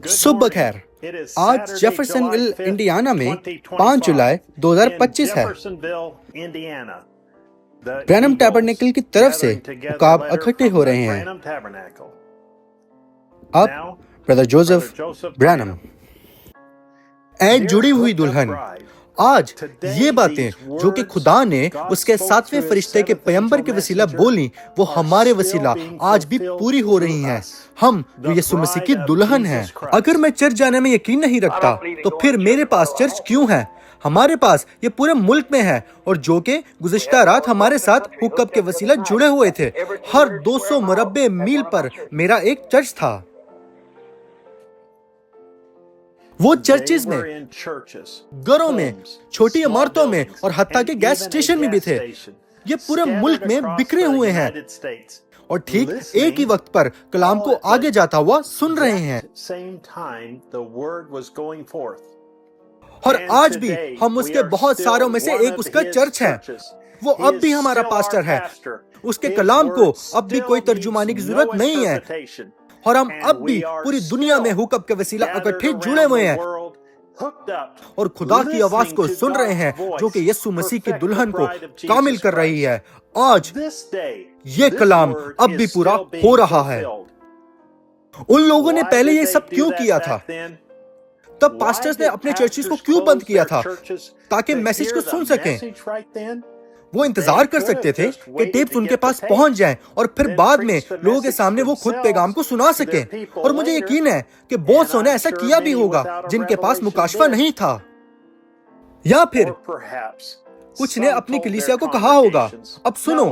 सुबह खैर, आज जेफरसनविल, इंडियाना में 5 जुलाई 2025 है। ब्रैनम टैबरनेकल की तरफ से उकाब इकट्ठे हो रहे हैं। अब ब्रदर जोसेफ ब्रैनम। ऐ जुड़ी हुई दुल्हन, आज ये बातें जो कि खुदा ने उसके 7वें फरिश्ते के पैगंबर के वसीला बोली, वो हमारे वसीला आज भी पूरी हो रही हैं। हम जो यीशु मसीह की दुल्हन हैं। अगर मैं चर्च जाने में यकीन नहीं रखता तो फिर मेरे पास चर्च क्यों है? हमारे पास ये पूरे मुल्क में है, और जो कि गुज़िश्ता रात हमारे साथ हुक्कब के वसीला जुड़े हुए थे। हर 200 मुरब्बे मील पर मेरा एक चर्च था। वो चर्चिज में, घरों में, छोटी इमारतों में और हत्ता के गैस स्टेशन में भी थे। ये पूरे मुल्क में बिखरे हुए हैं और ठीक एक ही वक्त पर कलाम को आगे जाता हुआ सुन रहे हैं। और आज भी हम उसके बहुत सारों में से एक उसका चर्च है। वो अब भी हमारा पास्टर है। उसके कलाम को अब भी कोई तर्जुमानी की जरूरत नहीं है, और हम अब भी पूरी दुनिया में हुक्म के वसीला इकट्ठे जुड़े हुए हैं और खुदा की आवाज को सुन रहे हैं, जो कि यीशु मसीह की दुल्हन को कामिल कर रही है। आज ये कलाम अब भी पूरा हो रहा है। उन लोगों ने पहले ये सब क्यों किया था? तब पास्टर्स ने अपने चर्चेस को क्यों बंद किया था? ताकि मैसेज को सुन सकें। वो इंतजार कर सकते थे कि टेप्स उनके पास पहुंच जाएं और फिर बाद में लोगों के सामने वो खुद पैगाम को सुना सकें। और मुझे यकीन है कि बहुत सौ ने ऐसा किया भी होगा जिनके पास मुकाशफा नहीं था, या फिर कुछ ने अपनी कलीसिया को कहा होगा, अब सुनो,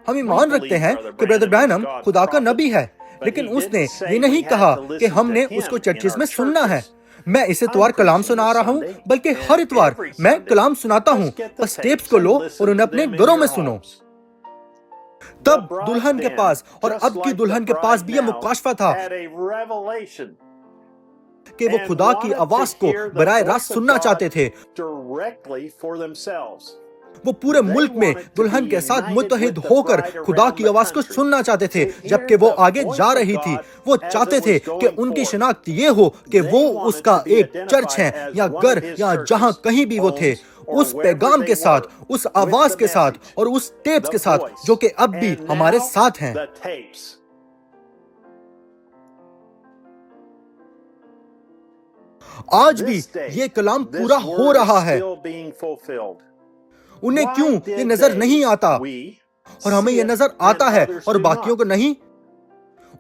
हम ईमान रखते हैं कि ब्रदर ब्रैनम खुदा का नबी है, लेकिन उसने ये नहीं कहा कि हमने उसको चर्चेस में सुनना है। मैं इस इतवार कलाम सुना रहा हूँ, बल्कि हर इतवार मैं कलाम सुनाता हूँ। बस टेप्स को लो और उन्हें अपने घरों में सुनो। तब दुल्हन के पास और अब की दुल्हन के पास भी यह मुकाशफा था कि वो खुदा की आवाज को बराह रास्त सुनना चाहते थे। वो पूरे मुल्क में दुल्हन के साथ मुत्तहिद होकर खुदा की आवाज को सुनना चाहते थे। जबकि वो आगे जा रही थी, वो चाहते थे कि उनकी शिनाख्त ये हो कि वो उसका एक चर्च है, या घर, या जहां कहीं भी वो थे, उस पैगाम के साथ, उस आवाज के साथ और उस टेप्स के साथ, जो कि अब भी हमारे साथ हैं। आज भी ये कलाम पूरा हो रहा है। उन्हें क्यों ये नजर नहीं आता, और हमें ये नजर आता है और बाकियों को नहीं?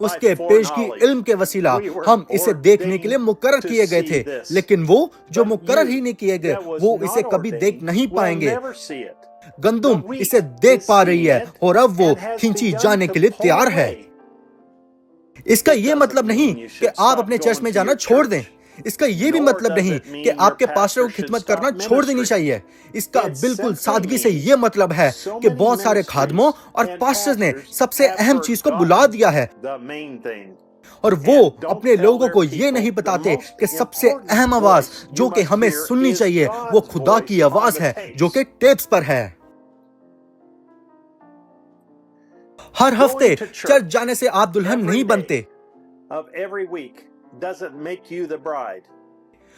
उसके पेश की इल्म के वसीला हम इसे देखने के लिए मुकर्रर किए गए थे, लेकिन वो जो मुकर्रर ही नहीं किए गए, वो इसे कभी देख नहीं पाएंगे। गंदुम इसे देख पा रही है और अब वो खींची जाने के लिए तैयार है। इसका ये मतलब नहीं कि आप अपने चर्च में जाना छोड़ दें। इसका ये भी मतलब नहीं कि आपके पास्टर को खिदमत करना छोड़ देनी चाहिए। इसका बिल्कुल सादगी से ये मतलब है कि बहुत सारे खादमों और पास्टर्स ने सबसे अहम चीज को बुला दिया है, और वो अपने लोगों को ये नहीं बताते कि सबसे अहम आवाज जो कि हमें सुननी चाहिए वो खुदा की आवाज है, जो कि टेप्स पर है। हर हफ्ते चर्च जाने से आप दुल्हन नहीं बनते।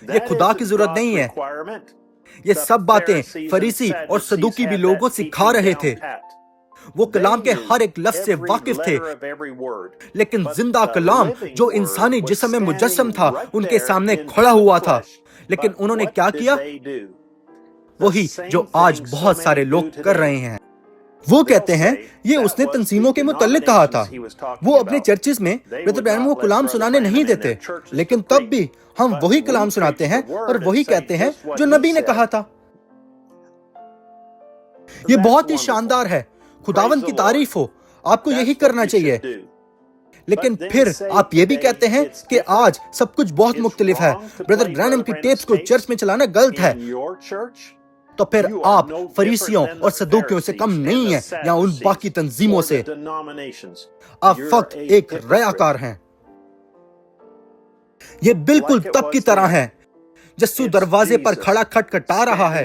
ये खुदा की जरूरत नहीं है। ये सब बातें फरीसी और सदूकी भी लोगों को सिखा रहे थे। वो कलाम के हर एक लफ्ज से वाकिफ थे, लेकिन जिंदा कलाम जो इंसानी जिस्म में मुजस्सम था उनके सामने खड़ा हुआ था। लेकिन उन्होंने क्या किया? वही जो आज बहुत सारे लोग कर रहे हैं। वो कहते हैं ये उसने तंजीमों के मुतल्लिक कहा था। वो अपने चर्चिस में ब्रदर ब्रैनम को कलाम सुनाने नहीं देते, लेकिन तब भी हम वही कलाम सुनाते हैं और वही कहते हैं जो नबी ने कहा था। ये बहुत ही शानदार है। खुदावंद की तारीफ हो। आपको यही करना चाहिए। लेकिन फिर आप ये भी कहते हैं कि आज सब कुछ बहुत मुख्तलिफ है। ब्रदर ब्रैनम की टेप्स को चर्च में चलाना गलत है। तो फिर आप फरीसियों और सदूकियों से कम नहीं हैं, या उन बाकी तंजीमों से। आप फक्त एक रयाकार हैं। ये बिल्कुल तब की तरह है यीशु दरवाजे पर खड़ा खटखटा रहा है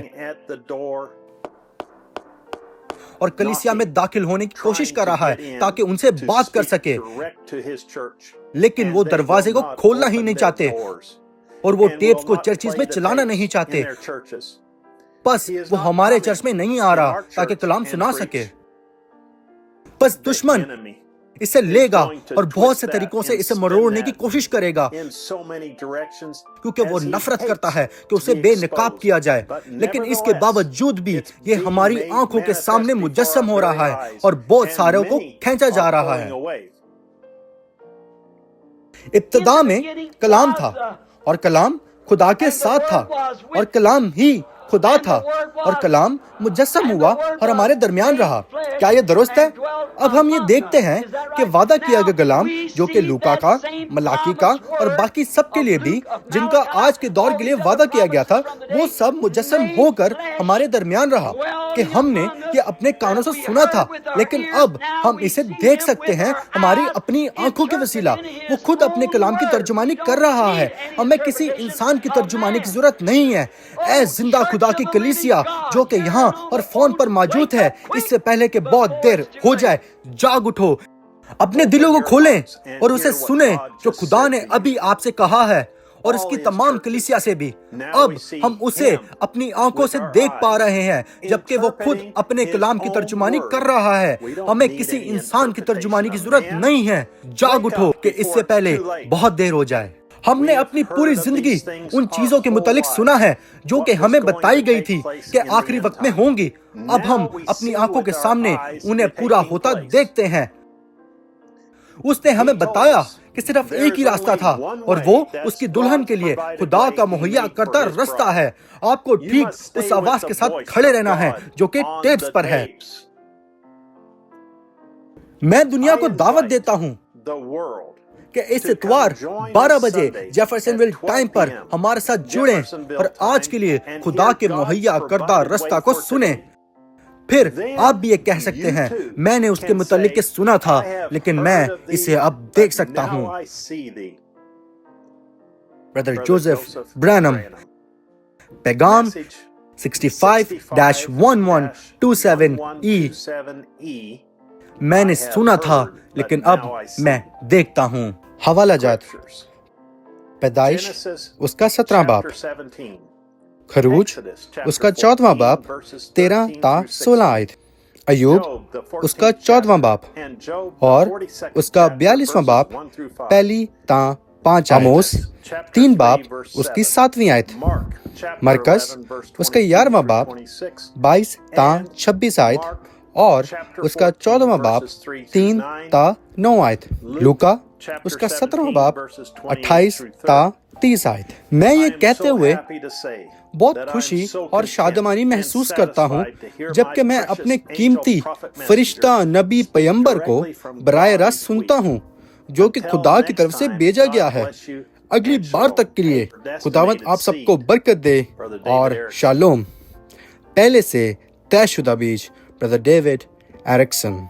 और कलीसिया में दाखिल होने की कोशिश कर रहा है ताकि उनसे बात कर सके, लेकिन वो दरवाजे को खोलना ही नहीं चाहते और वो टेप्स को चर्चिस में चलाना नहीं चाहते। बस वो हमारे चर्च में नहीं आ रहा ताकि कलाम सुना सके। बस दुश्मन इसे लेगा और बहुत से तरीकों से इसे मरोड़ने की कोशिश करेगा, क्योंकि वो नफरत करता है कि उसे बेनकाब किया जाए। लेकिन इसके बावजूद भी ये हमारी आंखों के सामने मुजस्सम हो रहा है और बहुत सारों को खींचा जा रहा है। इब्तिदा में कलाम था और कलाम खुदा के साथ था और कलाम ही खुदा था और कलाम मुजस्सम हुआ और हमारे दरमियान रहा। क्या यह दुरुस्त है? अब हम ये देखते हैं कि वादा किया गया कलाम, जो कि लूका का, मलाकी का और बाकी सब के लिए भी, जिनका आज के दौर के लिए वादा किया गया था, वो सब मुजस्सम होकर हमारे दरमियान रहा कि हमने ये अपने कानों से सुना था, लेकिन अब हम इसे देख सकते हैं हमारी अपनी आंखों के वसीला। वो खुद अपने कलाम की तर्जुमानी कर रहा है। हमें किसी इंसान की तर्जुमानी की जरूरत नहीं है। ऐ जिंदा खुदा की कलीसिया जो कि यहाँ और फोन पर मौजूद है, इससे पहले कि बहुत देर हो जाए, जाग उठो, अपने दिलों को खोलें और उसे सुने जो खुदा ने अभी आपसे कहा है और इसकी तमाम कलीसिया से भी। अब हम उसे अपनी आंखों से देख पा रहे हैं, जबकि वो खुद अपने कलाम की तर्जुमानी कर रहा है। हमें किसी इंसान की तर्जुमानी की जरूरत नहीं है। जाग उठो कि इससे पहले बहुत देर हो जाए। हमने अपनी पूरी जिंदगी उन चीजों के मुतालिक सुना है जो कि हमें बताई गई थी कि आखिरी वक्त में होंगी। अब हम अपनी आंखों के सामने उन्हें पूरा होता देखते हैं। उसने हमें बताया कि सिर्फ एक ही रास्ता था और वो उसकी दुल्हन के लिए खुदा का मुहैया करता रास्ता है। आपको ठीक उस आवाज के साथ खड़े रहना है जो कि टेप्स पर है। मैं दुनिया को दावत देता हूं कि इस इतवार 12 बजे जेफरसनविल टाइम पर हमारे साथ जुड़ें और आज के लिए खुदा के मुहैया करदा रास्ता को सुने। फिर आप भी ये कह सकते हैं, मैंने उसके मुतालिक के सुना था, लेकिन मैं इसे अब देख सकता हूं। ब्रदर जोसेफ ब्रैनम, पैगाम 65-1127E। मैंने सुना था, लेकिन अब मैं देखता हूं। हवाला जात, पैदाइश उसका 17वां बाब, खरूज उसका 14वां बाब 13-16 आयत, अय्यूब उसका 14वां बाब और उसका 42वां बाब 1-5 आमोस 3 बाब उसकी 7वीं आयत, मरकस उसका 11वां बाब 22-26 आयत और उसका 14वां बाब 3-9 आयत, लूका उसका 17वां बाब 28-30 आयत। मैं ये कहते हुए बहुत खुशी और शादमानी महसूस करता हूँ, जबकि मैं अपने कीमती फरिश्ता नबी पैगंबर को बराह रास्त सुनता हूँ, जो कि खुदा की तरफ से भेजा गया है। अगली बार तक के लिए खुदावंद आप सबको बरकत दे और शालोम। पहले से तयशुदा बीज, ब्रदर डेविड एरिक्सन।